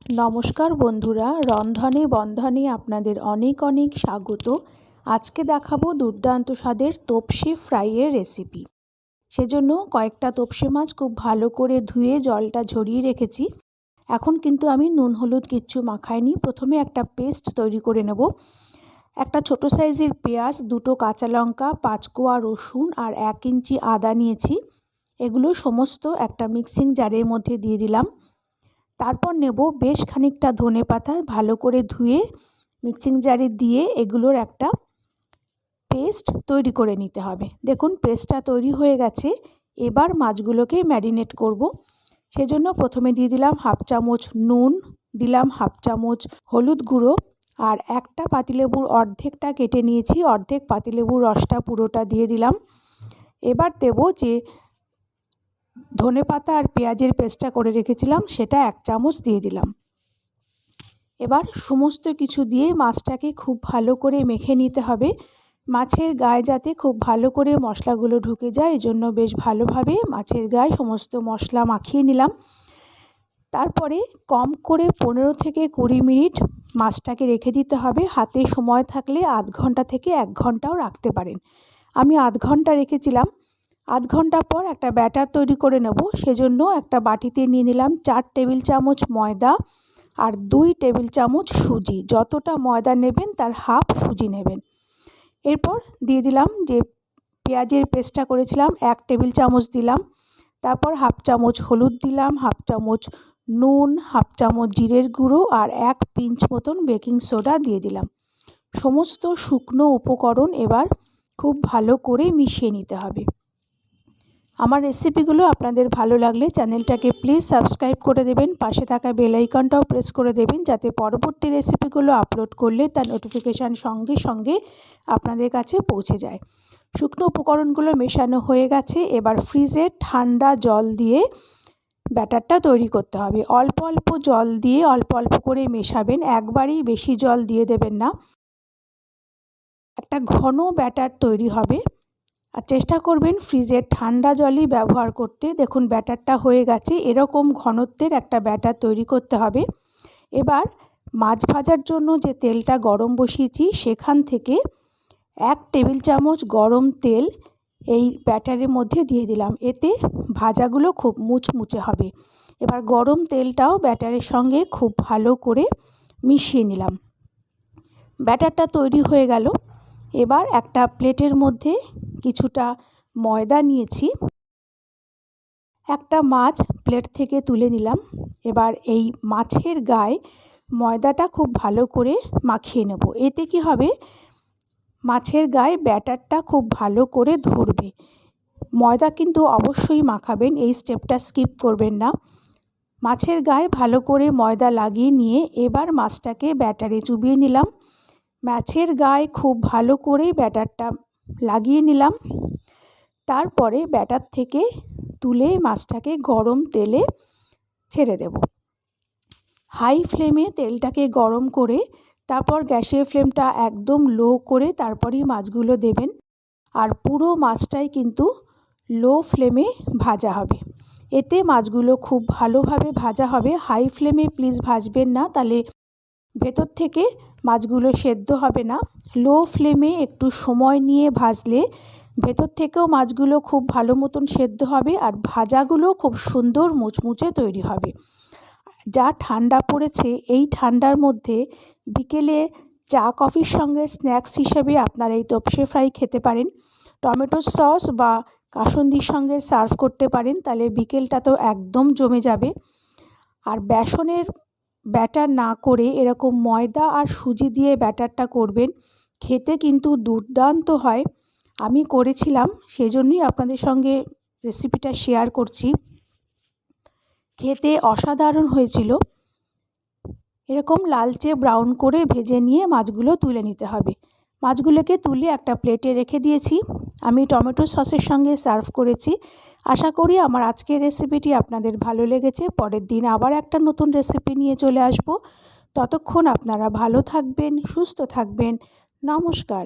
নমস্কার বন্ধুরা, রন্ধনে বন্ধনে আপনাদের অনেক অনেক স্বাগত। আজকে দেখাবো দুর্দান্ত স্বাদের তোপসে ফ্রাইয়ের রেসিপি। সেজন্য কয়েকটা তোপসে মাছ খুব ভালো করে ধুয়ে জলটা ঝরিয়ে রেখেছি। এখন কিন্তু আমি নুন হলুদ কিচ্ছু মাখাইনি। প্রথমে একটা পেস্ট তৈরি করে নেব। একটা ছোট সাইজের পেঁয়াজ, দুটো কাঁচা লঙ্কা, 5 কোয়া রসুন আর 1 ইঞ্চি আদা নিয়েছি। এগুলো সমস্ত একটা মিক্সিং জারের মধ্যে দিয়ে দিলাম। তারপর নেব বেশ খানিকটা ধনেপাতা, ভালো করে ধুয়ে মিক্সিং জারে দিয়ে এগুলোর একটা পেস্ট তৈরি করে নিতে হবে। দেখুন পেস্টটা তৈরি হয়ে গেছে। এবার মাছগুলোকে ম্যারিনেট করব। সেজন্য প্রথমে দিয়ে দিলাম 1/2 চামচ নুন, দিলাম 1/2 চামচ হলুদ গুঁড়ো আর একটা পাতিলেবুর অর্ধেকটা কেটে নিয়েছি, অর্ধেক পাতিলেবুর রসটা পুরোটা দিয়ে দিলাম। এবার দেব যে ধনেপাতা আর পেঁয়াজের পেস্টটা করে রেখেছিলাম সেটা 1 চামচ দিয়ে দিলাম। এবার সমস্ত কিছু দিয়ে মাছটাকে খুব ভালো করে মেখে নিতে হবে। মাছের গায়ে যাতে খুব ভালো করে মশলাগুলো ঢুকে যায়, এজন্য বেশ ভালোভাবে মাছের গায়ে সমস্ত মশলা মাখিয়ে নিলাম। তারপরে কম করে 15 থেকে 20 মিনিট মাছটাকে রেখে দিতে হবে। হাতে সময় থাকলে আধ ঘন্টা থেকে 1 ঘন্টাও রাখতে পারেন। আমি আধ ঘন্টা রেখেছিলাম। আধ ঘন্টা পর একটা ব্যাটার তৈরি করে নেব। সেজন্য একটা বাটিতে নিয়ে নিলাম 4 টেবিল চামচ ময়দা আর 2 টেবিল চামচ সুজি। যতটা ময়দা নেবেন তার হাফ সুজি নেবেন। এরপর দিয়ে দিলাম যে পেঁয়াজের পেস্টটা করেছিলাম, 1 টেবিল চামচ দিলাম। তারপর 1/2 চামচ হলুদ দিলাম, 1/2 চামচ নুন, 1/2 চামচ জিরের গুঁড়ো আর 1 পিঞ্চ মতন বেকিং সোডা দিয়ে দিলাম। সমস্ত শুকনো উপকরণ এবার খুব ভালো করে মিশিয়ে নিতে হবে। আমার রেসিপিগুলো আপনাদের ভালো লাগলে চ্যানেলটাকে প্লিজ সাবস্ক্রাইব করে দেবেন, পাশে থাকা বেল আইকনটাও প্রেস করে দেবেন যাতে পরবর্তী রেসিপিগুলো আপলোড করলে তার নোটিফিকেশান সঙ্গে সঙ্গে আপনাদের কাছে পৌঁছে যায়। শুকনো উপকরণগুলো মেশানো হয়ে গেছে। এবার ফ্রিজে ঠান্ডা জল দিয়ে ব্যাটারটা তৈরি করতে হবে। অল্প অল্প জল দিয়ে অল্প অল্প করে মেশাবেন, একবারেই বেশি জল দিয়ে দেবেন না। একটা ঘন ব্যাটার তৈরি হবে আর চেষ্টা করবেন ফ্রিজের ঠান্ডা জলই ব্যবহার করতে। দেখুন ব্যাটারটা হয়ে গেছে। এরকম ঘনত্বের একটা ব্যাটার তৈরি করতে হবে। এবার মাছ ভাজার জন্য যে তেলটা গরম বসিয়েছি সেখান থেকে 1 টেবিল চামচ গরম তেল এই ব্যাটারের মধ্যে দিয়ে দিলাম। এতে ভাজাগুলো খুব মুচমুচে হবে। এবার গরম তেলটাও ব্যাটারের সঙ্গে খুব ভালো করে মিশিয়ে নিলাম। ব্যাটারটা তৈরি হয়ে গেল। এবার একটা প্লেটের মধ্যে কিছুটা ময়দা নিয়েছি। একটা মাছ প্লেট থেকে তুলে নিলাম। এবার এই মাছের গায়ে ময়দাটা খুব ভালো করে মাখিয়ে নেব। এতে কি হবে, মাছের গায়ে ব্যাটারটা খুব ভালো করে ধরবে। ময়দা কিন্তু অবশ্যই মাখাবেন, এই স্টেপটা স্কিপ করবেন না। মাছের গায়ে ভালো করে ময়দা লাগিয়ে নিয়ে এবার মাছটাকে ব্যাটারে চুবিয়ে নিলাম। মাছের গায়ে খুব ভালো করে ব্যাটারটা লাগিয়ে নিলাম। তারপরে ব্যাটার থেকে তুলে মাছটাকে গরম তেলে ছেড়ে দেব। হাই ফ্লেমে তেলটাকে গরম করে তারপর গ্যাসের ফ্লেমটা একদম লো করে তারপরেই মাছগুলো দেবেন। আর পুরো মাছটাই কিন্তু লো ফ্লেমে ভাজা হবে। এতে মাছগুলো খুব ভালোভাবে ভাজা হবে। হাই ফ্লেমে প্লিজ ভাজবেন না, তাহলে ভেতর থেকে মাছগুলো সেদ্ধ হবে না। লো ফ্লেমে একটু সময় নিয়ে ভাজলে ভেতর থেকেও মাছগুলো খুব ভালো মতন সেদ্ধ হবে আর ভাজাগুলো খুব সুন্দর মুচমুচে তৈরি হবে। যা ঠান্ডা পড়েছে, এই ঠান্ডার মধ্যে বিকেলে চা কফির সঙ্গে স্ন্যাক্স হিসেবে আপনারা এই তোপসে ফ্রাই খেতে পারেন। টমেটো সস বা কাসুন্দির সঙ্গে সার্ভ করতে পারেন, তাহলে বিকেলটা তো একদম জমে যাবে। আর বেসনের ব্যাটার না করে এরকম ময়দা আর সুজি দিয়ে ব্যাটারটা করবেন, খেতে কিন্তু দুর্দান্ত হয়। আমি করেছিলাম, সেজন্যই আপনাদের সঙ্গে রেসিপিটা শেয়ার করছি। খেতে অসাধারণ হয়েছিল। এরকম লালচে ব্রাউন করে ভেজে নিয়ে মাছগুলো তুলে নিতে হবে। মাছগুলোকে তুলে একটা প্লেটে রেখে দিয়েছি। আমি টমেটো সসের সঙ্গে সার্ভ করেছি। আশা করি আমার আজকের রেসিপিটি আপনাদের ভালো লেগেছে। পরের দিন আবার একটা নতুন রেসিপি নিয়ে চলে আসব। ততক্ষণ আপনারা ভালো থাকবেন, সুস্থ থাকবেন। নমস্কার।